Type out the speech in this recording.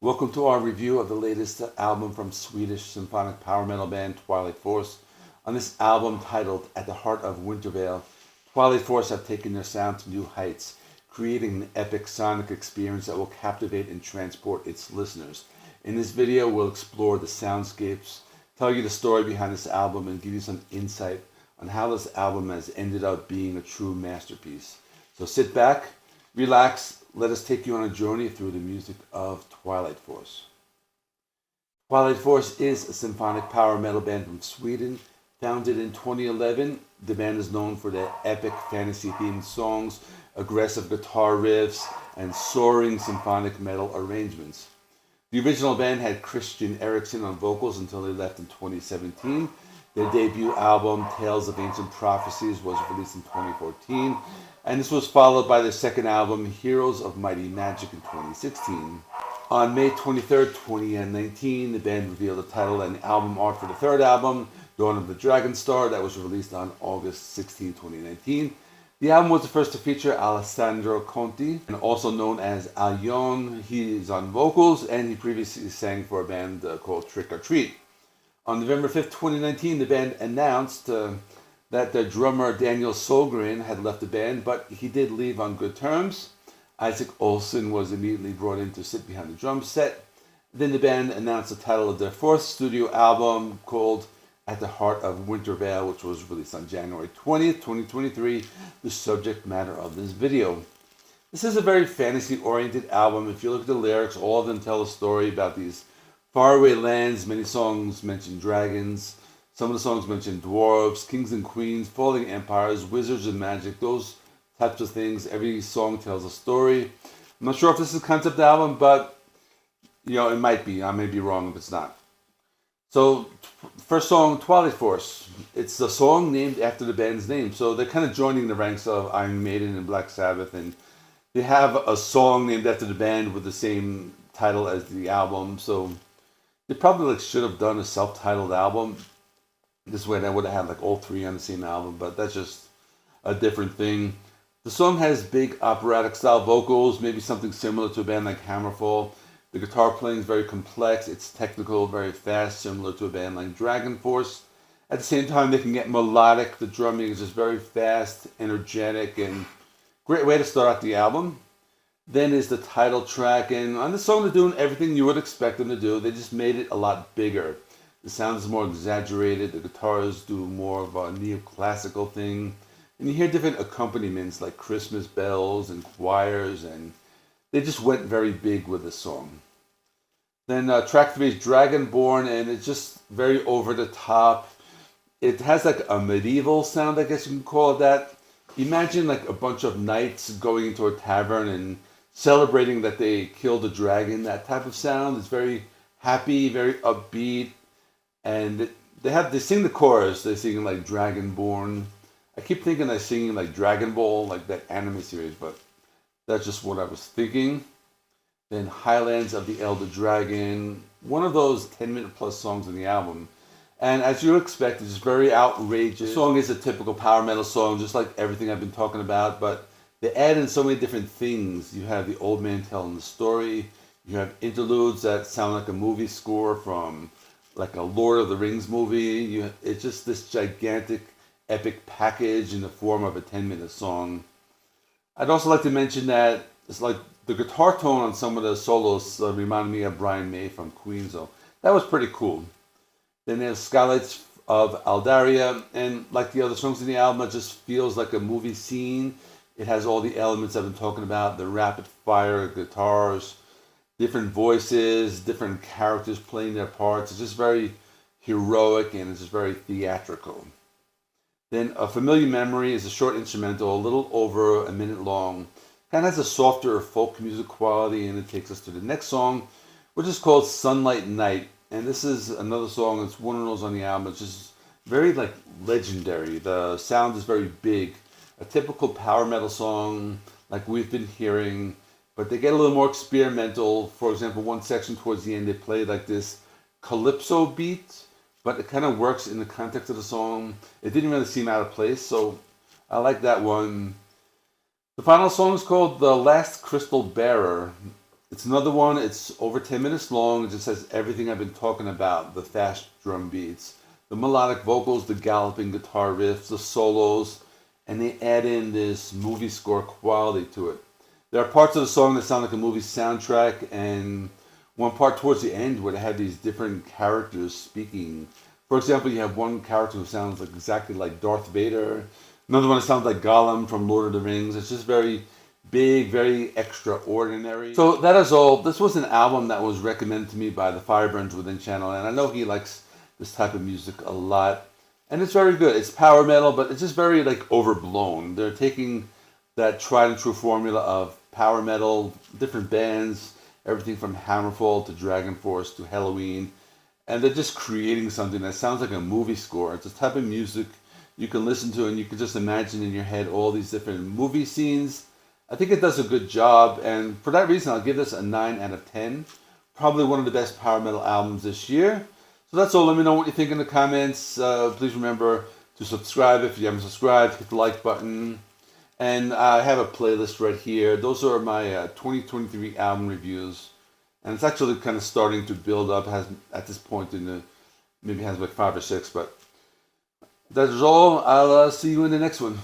Welcome to our review of the latest album from Swedish symphonic power metal band Twilight Force. On this album titled At the Heart of Wintervale, Twilight Force have taken their sound to new heights, creating an epic sonic experience that will captivate and transport its listeners. In this video, we'll explore the soundscapes, tell you the story behind this album, and give you some insight on how this album has ended up being a true masterpiece. So sit back, relax, let us take you on a journey through the music of Twilight Force. Twilight Force is a symphonic power metal band from Sweden. Founded in 2011, the band is known for their epic fantasy-themed songs, aggressive guitar riffs, and soaring symphonic metal arrangements. The original band had Christian Eriksson on vocals until they left in 2017. Their debut album, Tales of Ancient Prophecies, was released in 2014, and this was followed by their second album, Heroes of Mighty Magic, in 2016. On May 23, 2019, the band revealed the title and album art for the third album, Dawn of the Dragonstar, that was released on August 16, 2019. The album was the first to feature Alessandro Conti, and also known as Allyon. He is on vocals, and he previously sang for a band called Trick or Treat. On November 5th, 2019, the band announced that their drummer Daniel Sjögren had left the band, but he did leave on good terms. Isak Olsson was immediately brought in to sit behind the drum set. Then the band announced the title of their fourth studio album called At the Heart of Wintervale, which was released on January 20th, 2023, the subject matter of this video. This is a very fantasy-oriented album. If you look at the lyrics, all of them tell a story about these faraway lands. Many songs mention dragons. Some of the songs mention dwarves, kings and queens, falling empires, wizards and magic, those types of things. Every song tells a story. I'm not sure if this is a concept album, but it might be. I may be wrong if it's not. So, first song, Twilight Force. It's a song named after the band's name. So they're kind of joining the ranks of Iron Maiden and Black Sabbath, and they have a song named after the band with the same title as the album. So they probably should have done a self-titled album. This way they would have had all three on the same album, but that's just a different thing. The song has big operatic style vocals, maybe something similar to a band like Hammerfall. The guitar playing is very complex, it's technical, very fast, similar to a band like Dragon Force. At the same time, they can get melodic. The drumming is just very fast, energetic, and great way to start out the album. Then is the title track, and on this song they're doing everything you would expect them to do. They just made it a lot bigger. The sound is more exaggerated. The guitars do more of a neoclassical thing. And you hear different accompaniments like Christmas bells and choirs, and they just went very big with the song. Then track 3 is Dragonborn, and it's just very over the top. It has like a medieval sound, I guess you can call it that. Imagine like a bunch of knights going into a tavern and celebrating that they killed a dragon. That type of sound is very happy, very upbeat. And they sing the chorus. They sing like Dragonborn. I keep thinking they're singing like Dragon Ball, like that anime series, but that's just what I was thinking. Then Highlands of the Elder Dragon, one of those 10-minute plus songs in the album. And as you expect, it's very outrageous. The song is a typical power metal song, just like everything I've been talking about, but they add in so many different things. You have the old man telling the story. You have interludes that sound like a movie score from like a Lord of the Rings movie. It's just this gigantic, epic package in the form of a 10-minute song. I'd also like to mention that it's like the guitar tone on some of the solos reminded me of Brian May from Queen, so that was pretty cool. Then there's Skylights of Aldaria, and like the other songs in the album, it just feels like a movie scene. It has all the elements I've been talking about, the rapid fire guitars, different voices, different characters playing their parts. It's just very heroic and it's just very theatrical. Then A Familiar Memory is a short instrumental, a little over a minute long. Kind of has a softer folk music quality, and it takes us to the next song, which is called Sunlight Night. And this is another song, it's one of those on the album. It's just very like legendary. The sound is very big. A typical power metal song like we've been hearing, but they get a little more experimental. For example, one section towards the end, they play like this calypso beat, but it kind of works in the context of the song. It didn't really seem out of place, so I like that one. The final song is called The Last Crystal Bearer, It's another one. It's over 10 minutes long. It just has everything I've been talking about. The fast drum beats, the melodic vocals, the galloping guitar riffs, the solos, and they add in this movie score quality to it. There are parts of the song that sound like a movie soundtrack, and one part towards the end where they have these different characters speaking. For example, you have one character who sounds like exactly like Darth Vader, another one that sounds like Gollum from Lord of the Rings. It's just very big, very extraordinary. So that is all. This was an album that was recommended to me by the Fireburns Within channel, and I know he likes this type of music a lot. And it's very good. It's power metal, but it's just very like overblown. They're taking that tried and true formula of power metal, different bands, everything from Hammerfall to Dragon Force to Halloween, and they're just creating something that sounds like a movie score. It's a type of music you can listen to and you can just imagine in your head all these different movie scenes. I think it does a good job, and for that reason I'll give this a 9 out of 10. Probably one of the best power metal albums this year. So that's all. Let me know what you think in the comments. Please remember to subscribe if you haven't subscribed. Hit the like button. And I have a playlist right here. Those are my 2023 album reviews. And it's actually kind of starting to build up. It has, at this point, maybe has like 5 or 6. But that's all. I'll see you in the next one.